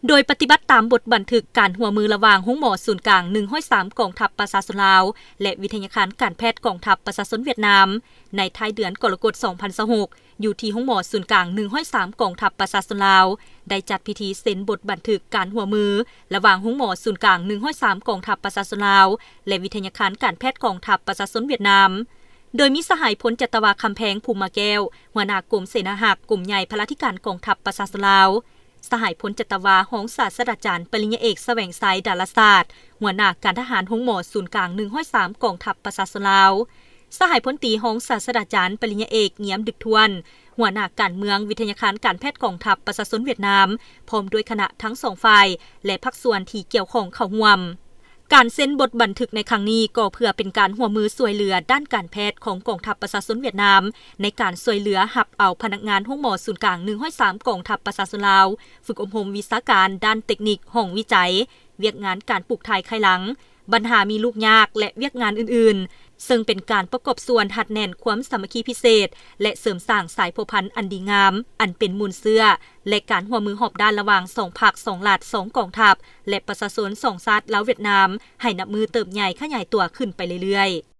โดยปฏิบัติตามบทบันทึกการหัวมือระหว่างห้องหมอศูนย์กลาง103กองทัพประชาชนลาวและวิทยาคารการแพทย์กองทัพประชาชนเวียดนามในท้ายเดือนกรกฎาคม2026อยู่ที่ห้องหมอศูนย์กลาง103กองทัพประชาชนลาวได้จัดพิธีเซ็นบทบันทึกการหัวมือระหว่างห้องหมอศูนย์กลาง103กองทัพประชาชนลาวและวิทยาคารการแพทย์กองทัพประชาชนเวียดนามโดยมีสหายพลจัตวาคำแพงภูมิมาแก้วหัวหน้ากรมเสนาหักกลุ่มใหญ่พลาธิการกองทัพประชาชนลาวสหายพลจัตวาห้องศาสตราจารย์ปริญญาเอกแสวงไสดาราศาสตร์หัวหน้าการทหารห้องหมอศูนย์กลาง103กองทัพประชาชนลาวสหายพลตีห้องศาสตราจารย์ปริญญาเอกเงียมดึกทวนหัวหน้าการเมืองวิทยาคารการแพทย์กองทัพประชาชนเวียดนามพร้อมด้วยคณะทั้งสองฝ่ายและภาคส่วนที่เกี่ยวข้องเข้าร่วมการเซ็นบทบันทึกในครั้งนี้ก็เพื่อเป็นการหัวมือช่วยเหลือด้านการแพทย์ของกองทัพประชาชนเวียดนามในการช่วยเหลือรับเอาพนักงานห้องหมอศูนย์กลาง103กองทัพประชาชนลาวฝึกอบรมวิชาการด้านเทคนิคห้องวิจัยเวียกงานการปลูกถ่ายไข้หลังปัญหามีลูกยากและเวียกงานอื่นๆซึ่งเป็นการประกอบส่วนหัดแน่นความสามัคคีพิเศษและเสริมสร้างสายพัวพันธุ์อันดีงามอันเป็นมูลเสื้อและการหัวมือหอบด้านระหว่าง2ภาค2รัฐ2กองทัพและประชาชน2ชาติลาวเวียดนามให้นับมือเติบใหญ่ขยายตัวขึ้นไปเรื่อยๆ